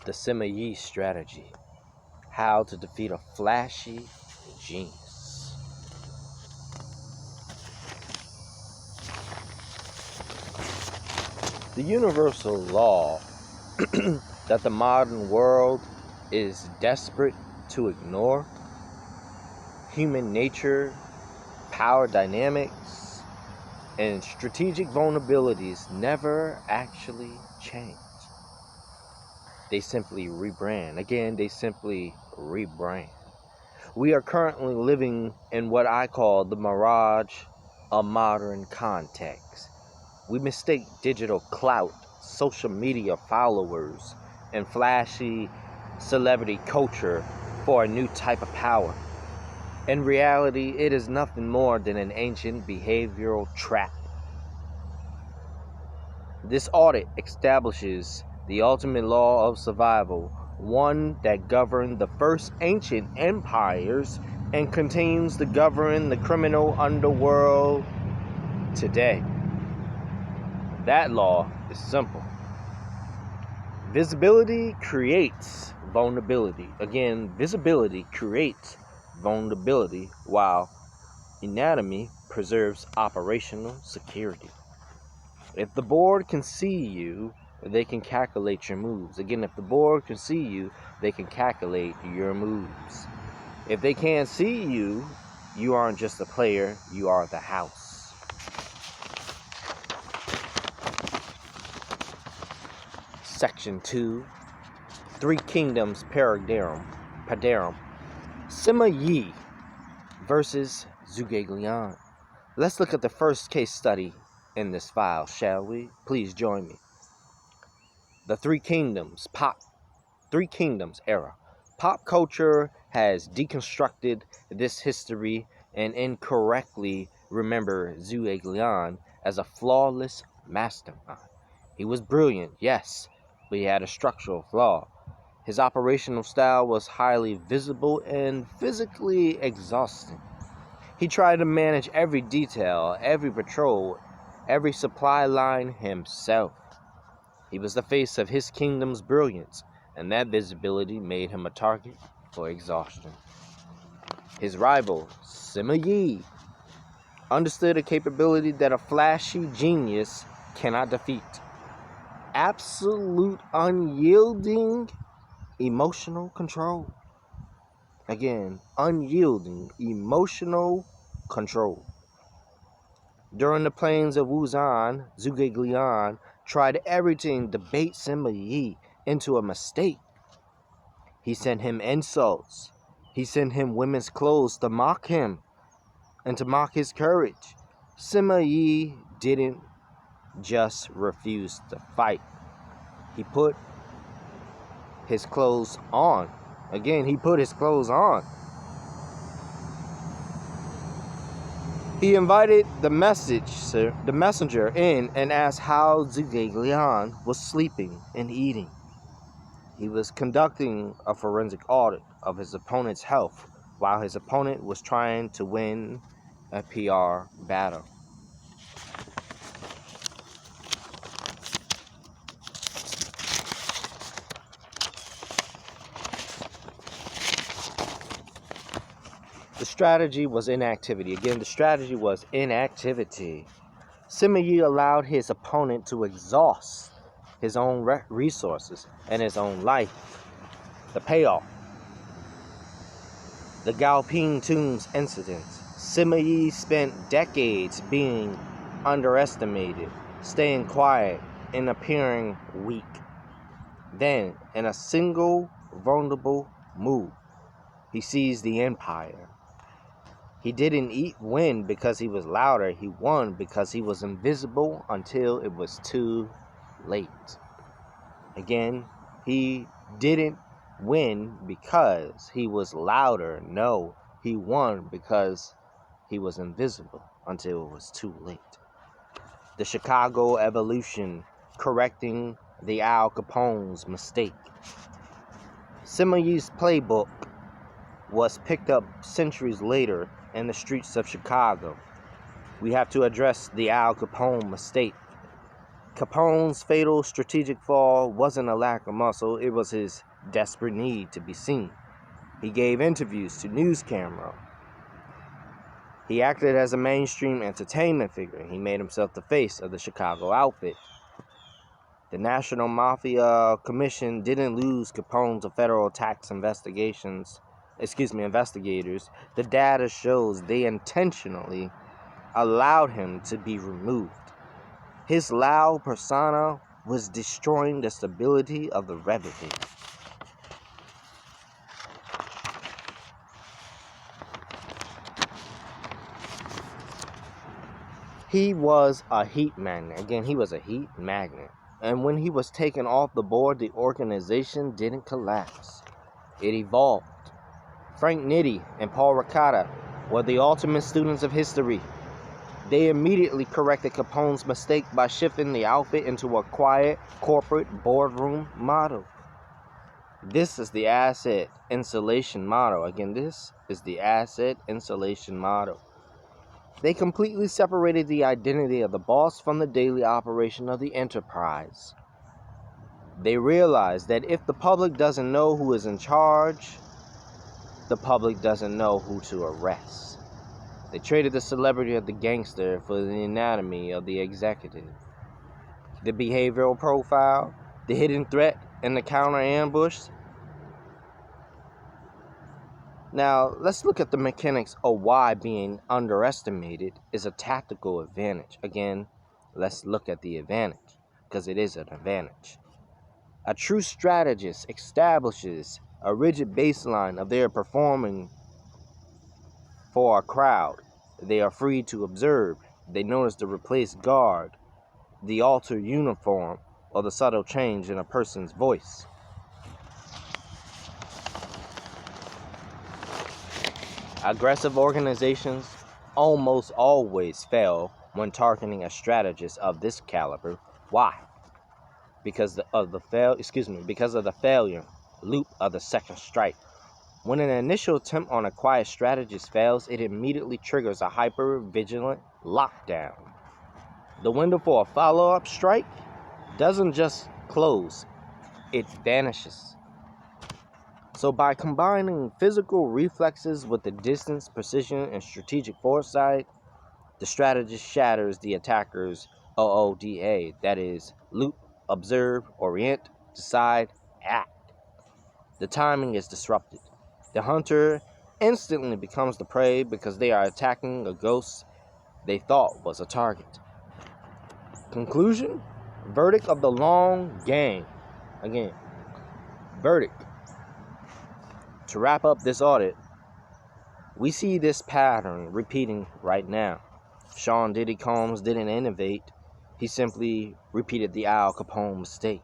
The Sima Yi strategy. How to defeat a flashy genius. The universal law that the modern world is desperate to ignore, human nature, power dynamics, and strategic vulnerabilities never actually change. They simply rebrand. Again, they simply rebrand. We are currently living in what I call the mirage of modern context. We mistake digital clout, social media followers, and flashy celebrity culture for a new type of power. In reality, it is nothing more than an ancient behavioral trap. This audit establishes the ultimate law of survival, one that governed the first ancient empires and continues to govern the criminal underworld today. That law is simple. Visibility creates vulnerability. Again, visibility creates vulnerability, while anonymity preserves operational security. If the board can see you, they can calculate your moves. Again, if the board can see you, they can calculate your moves. If they can't see you, you aren't just a player, you are the house. Section 2, Three Kingdoms Paradigm. Sima Yi versus Zhuge Liang. Let's look at the first case study in this file, shall we? Please join me. The Three Kingdoms era. Pop culture has deconstructed this history and incorrectly remember Zhuge Liang as a flawless mastermind. He was brilliant, yes, but he had a structural flaw. His operational style was highly visible and physically exhausting. He tried to manage every detail, every patrol, every supply line himself. He was the face of his kingdom's brilliance, and that visibility made him a target for exhaustion. His rival, Sima Yi, understood a capability that a flashy genius cannot defeat. Absolute unyielding emotional control. Again, unyielding emotional control. During the Plains of Wuzhang, Zhuge Liang tried everything to bait Sima Yi into a mistake. He sent him insults. He sent him women's clothes to mock him and to mock his courage. Sima Yi didn't just refuse to fight. He put his clothes on. Again, he put his clothes on. He invited the messenger in and asked how Zhuge Liang was sleeping and eating. He was conducting a forensic audit of his opponent's health while his opponent was trying to win a PR battle. The strategy was inactivity. Again, the strategy was inactivity. Sima Yi allowed his opponent to exhaust his own resources and his own life. The payoff. The Gaoping Tombs Incident. Sima Yi spent decades being underestimated, staying quiet, and appearing weak. Then, in a single vulnerable move, he seized the empire. He didn't win because he was louder. He won because he was invisible until it was too late. Again, he didn't win because he was louder. No, he won because he was invisible until it was too late. The Chicago evolution, correcting the Al Capone's mistake. Sima Yi's playbook was picked up centuries later in the streets of Chicago. We have to address the Al Capone mistake. Capone's fatal strategic flaw wasn't a lack of muscle, it was his desperate need to be seen. He gave interviews to news camera. He acted as a mainstream entertainment figure. He made himself the face of the Chicago outfit. The National Mafia Commission didn't lose Capone to federal tax investigators. The data shows they intentionally allowed him to be removed. His loud persona was destroying the stability of the revenue. He was a heat magnet. Again, he was a heat magnet. And when he was taken off the board, the organization didn't collapse. It evolved. Frank Nitti and Paul Ricca were the ultimate students of history. They immediately corrected Capone's mistake by shifting the outfit into a quiet, corporate boardroom model. This is the asset insulation model. Again, this is the asset insulation model. They completely separated the identity of the boss from the daily operation of the enterprise. They realized that if the public doesn't know who is in charge, the public doesn't know who to arrest. They traded the celebrity of the gangster for the anatomy of the executive. The behavioral profile, the hidden threat, and the counter ambush. Now, let's look at the mechanics of why being underestimated is a tactical advantage. Again, let's look at the advantage, because it is an advantage. A true strategist establishes a rigid baseline of their performing for a crowd. They are free to observe. They notice the replaced guard, the altered uniform, or the subtle change in a person's voice. Aggressive organizations almost always fail when targeting a strategist of this caliber. Why? Because of the failure loop of the second strike. When an initial attempt on a quiet strategist fails, it immediately triggers a hyper-vigilant lockdown. The window for a follow-up strike doesn't just close, it vanishes. So by combining physical reflexes with the distance, precision, and strategic foresight, the strategist shatters the attacker's OODA, that is, loop, observe, orient, decide, act. The timing is disrupted. The hunter instantly becomes the prey because they are attacking a ghost they thought was a target. Conclusion? Verdict of the long game. Again, verdict. To wrap up this audit, we see this pattern repeating right now. Sean Diddy Combs didn't innovate. He simply repeated the Al Capone mistake.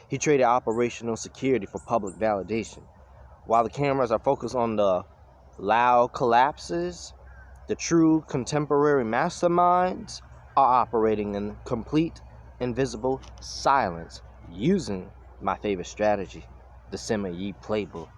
He traded operational security for public validation. While the cameras are focused on the loud collapses, the true contemporary masterminds are operating in complete, invisible silence using my favorite strategy, the Sima Yi playbook.